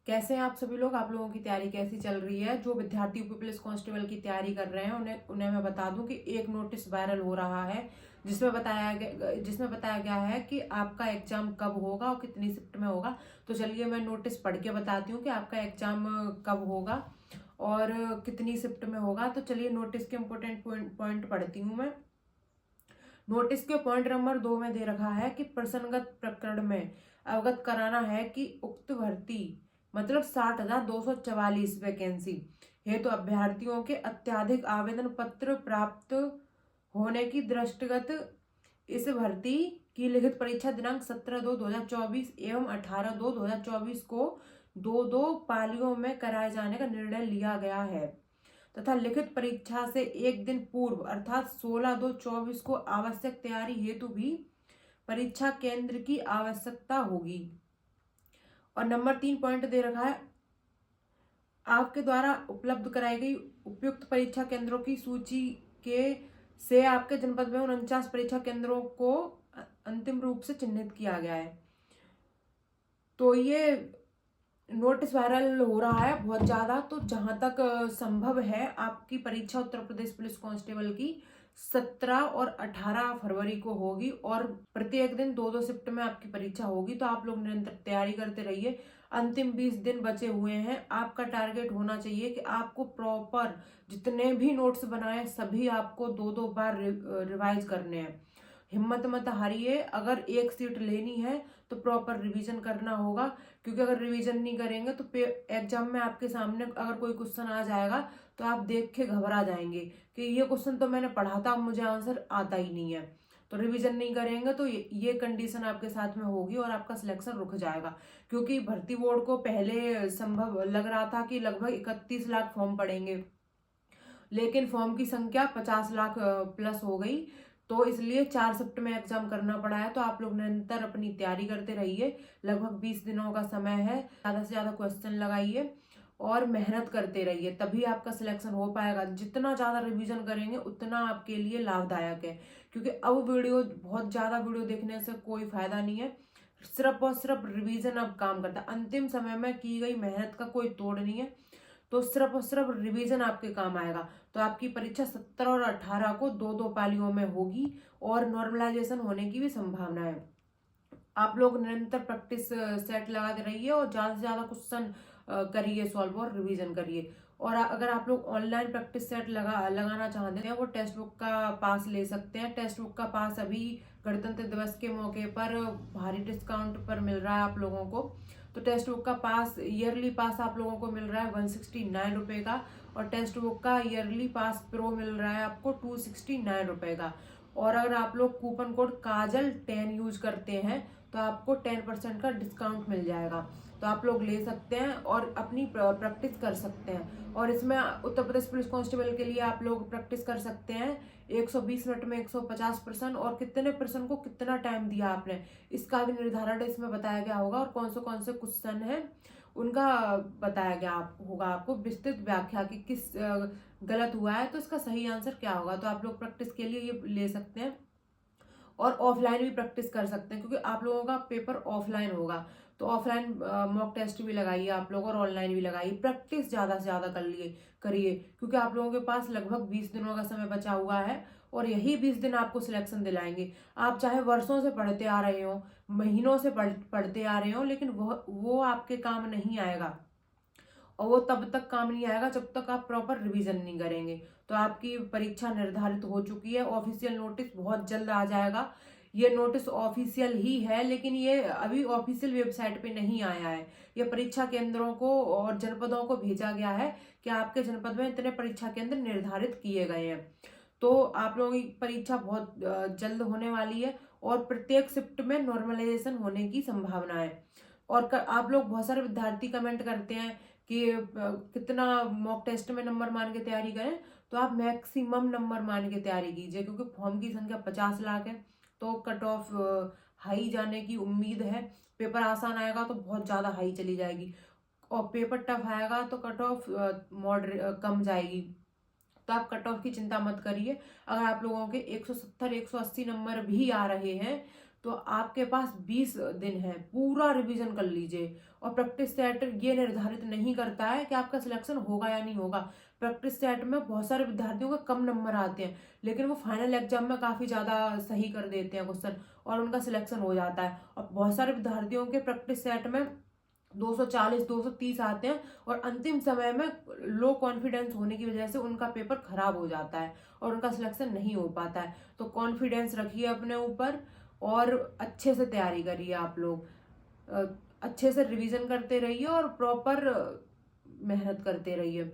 कैसे हैं आप सभी लोग। आप लोगों की तैयारी कैसी चल रही है। जो विद्यार्थी यूपी पुलिस कांस्टेबल की तैयारी कर रहे हैं उन्हें उन्हें मैं बता दूं कि एक नोटिस वायरल हो रहा है जिसमें बताया गया है कि आपका एग्जाम कब होगा और कितनी शिफ्ट में होगा। तो चलिए मैं नोटिस पढ़ के बताती हूँ कि आपका एग्जाम कब होगा और कितनी शिफ्ट में होगा। तो चलिए नोटिस के इम्पोर्टेंट पॉइंट पढ़ती हूँ मैं। नोटिस के पॉइंट नंबर 2 में दे रखा है कि प्रसंगत प्रकरण में अवगत कराना है कि उक्त भर्ती मतलब 60,244 वैकेंसी हेतु अभ्यर्थियों के अत्यधिक आवेदन पत्र प्राप्त होने की दृष्टिगत इस भर्ती की लिखित परीक्षा दिनांक 17/2/2024 एवं 18/2/2024 को दो दो पालियों में कराए जाने का निर्णय लिया गया है तथा लिखित परीक्षा से एक दिन पूर्व अर्थात 16/2/24 को आवश्यक तैयारी हेतु भी परीक्षा केंद्र की आवश्यकता होगी। और नंबर 3 पॉइंट दे रखा है, आपके द्वारा उपलब्ध कराई गई उपयुक्त परीक्षा केंद्रों की सूची के से आपके जनपद में 49 परीक्षा केंद्रों को अंतिम रूप से चिन्हित किया गया है। तो ये नोटिस वायरल हो रहा है बहुत ज्यादा। तो जहां तक संभव है आपकी परीक्षा उत्तर प्रदेश पुलिस कांस्टेबल की 17 और 18 फरवरी को होगी और प्रत्येक दिन 2-2 शिफ्ट में आपकी परीक्षा होगी। तो आप लोग निरंतर तैयारी करते रहिए। अंतिम 20 दिन बचे हुए हैं। आपका टारगेट होना चाहिए कि आपको प्रॉपर जितने भी नोट्स बनाए सभी आपको 2-2 बार रिवाइज करने हैं। हिम्मत मत हारिए। अगर एक सीट लेनी है तो प्रॉपर रिवीजन करना होगा, क्योंकि अगर रिवीजन नहीं करेंगे तो एग्जाम में आपके सामने अगर कोई क्वेश्चन आ जाएगा तो आप देख के घबरा जाएंगे कि ये क्वेश्चन तो मैंने पढ़ा था, मुझे आंसर आता ही नहीं है। तो रिवीजन नहीं करेंगे तो ये कंडीशन आपके साथ में होगी और आपका सिलेक्शन रुक जाएगा। क्योंकि भर्ती बोर्ड को पहले संभव लग रहा था कि लगभग 31 लाख फॉर्म पड़ेंगे, लेकिन फॉर्म की संख्या 50 लाख प्लस हो गई। तो इसलिए 4 शिफ्ट में एग्जाम करना पड़ा है। तो आप लोग निरंतर अपनी तैयारी करते रहिए। लगभग 20 दिनों का समय है। ज्यादा से ज्यादा क्वेश्चन लगाइए और मेहनत करते रहिए, तभी आपका सिलेक्शन हो पाएगा। जितना ज्यादा रिवीजन करेंगे उतना आपके लिए लाभदायक है, क्योंकि अब बहुत ज्यादा वीडियो देखने से कोई फायदा नहीं है। सिर्फ और सिर्फ रिवीजन अब काम करता है। अंतिम समय में की गई मेहनत का कोई तोड़ नहीं है। तो सिर्फ और सिर्फ रिवीजन आपके काम आएगा। तो आपकी परीक्षा 17 और 18 को 2-2 पालियों में होगी और नॉर्मलाइजेशन होने की भी संभावना है। आप लोग निरंतर प्रैक्टिस सेट लगाते रहिए और ज्यादा से ज्यादा क्वेश्चन करिए सॉल्व और रिवीजन करिए। और अगर आप लोग ऑनलाइन प्रैक्टिस सेट लगाना चाहते हैं वो टेक्स्ट बुक का पास ले सकते हैं। टेक्स्ट बुक का पास अभी गणतंत्र दिवस के मौके पर भारी डिस्काउंट पर मिल रहा है आप लोगों को। तो टेक्स्ट बुक का पास ईयरली पास आप लोगों को मिल रहा है 169 रुपए का, और टेक्स्ट बुक का ईयरली पास प्रो मिल रहा है आपको 269 रुपए का। और अगर आप लोग कूपन कोड काजल 10 यूज करते हैं तो आपको 10% का डिस्काउंट मिल जाएगा। तो आप लोग ले सकते हैं और अपनी प्रैक्टिस कर सकते हैं। और इसमें उत्तर प्रदेश पुलिस कांस्टेबल के लिए आप लोग प्रैक्टिस कर सकते हैं 120 मिनट में 150%। और कितने पर्सन को कितना टाइम दिया आपने इसका भी निर्धारण इसमें बताया गया होगा, और कौन से क्वेश्चन है उनका बताया गया होगा आपको विस्तृत व्याख्या कि किस गलत हुआ है तो इसका सही आंसर क्या होगा। तो आप लोग प्रैक्टिस के लिए ये ले सकते हैं और ऑफलाइन भी प्रैक्टिस कर सकते हैं, क्योंकि आप लोगों का पेपर ऑफलाइन होगा। तो ऑफलाइन मॉक टेस्ट भी लगाइए आप लोग और ऑनलाइन भी लगाइए। प्रैक्टिस ज्यादा से ज्यादा करिए, क्योंकि आप लोगों के पास लगभग 20 दिनों का समय बचा हुआ है और यही 20 दिन आपको सिलेक्शन दिलाएंगे। आप चाहे वर्षों से पढ़ते आ रहे हो, महीनों से पढ़ते आ रहे हो, लेकिन वो आपके काम नहीं आएगा। और वो तब तक काम नहीं आएगा जब तक आप प्रॉपर रिवीजन नहीं करेंगे। तो आपकी परीक्षा निर्धारित हो चुकी है। ऑफिशियल नोटिस बहुत जल्द आ जाएगा। ये नोटिस ऑफिशियल ही है, लेकिन ये अभी ऑफिशियल वेबसाइट पे नहीं आया है। ये परीक्षा केंद्रों को और जनपदों को भेजा गया है कि आपके जनपद में इतने परीक्षा केंद्र निर्धारित किए गए हैं। तो आप लोगों की परीक्षा बहुत जल्द होने वाली है और प्रत्येक शिफ्ट में नॉर्मलाइजेशन होने की संभावना है। और आप लोग बहुत सारे विद्यार्थी कमेंट करते हैं कि कितना मॉक टेस्ट में नंबर मान के तैयारी करें। तो आप मैक्सिमम नंबर मान के तैयारी कीजिए, क्योंकि फॉर्म की संख्या 50 लाख है। तो कट ऑफ हाई जाने की उम्मीद है। पेपर आसान आएगा तो बहुत ज्यादा हाई चली जाएगी, और पेपर टफ आएगा तो कट ऑफ मॉडरेट कम जाएगी। तो आप कट ऑफ की चिंता मत करिए। अगर आप लोगों के 170 180 नंबर भी आ रहे हैं तो आपके पास 20 दिन है, पूरा रिवीजन कर लीजिए। और प्रैक्टिस सेट ये निर्धारित नहीं करता है कि आपका सिलेक्शन होगा या नहीं होगा। प्रैक्टिस सेट में बहुत सारे विद्यार्थियों के कम नंबर आते हैं, लेकिन वो फाइनल एग्जाम में काफ़ी ज़्यादा सही कर देते हैं क्वेश्चन और उनका सिलेक्शन हो जाता है। और बहुत सारे विद्यार्थियों के प्रैक्टिस सेट में 240 230 आते हैं और अंतिम समय में लो कॉन्फिडेंस होने की वजह से उनका पेपर खराब हो जाता है और उनका सिलेक्शन नहीं हो पाता है। तो कॉन्फिडेंस रखिए अपने ऊपर और अच्छे से तैयारी करिए आप लोग। अच्छे से रिवीजन करते रहिए और प्रॉपर मेहनत करते रहिए।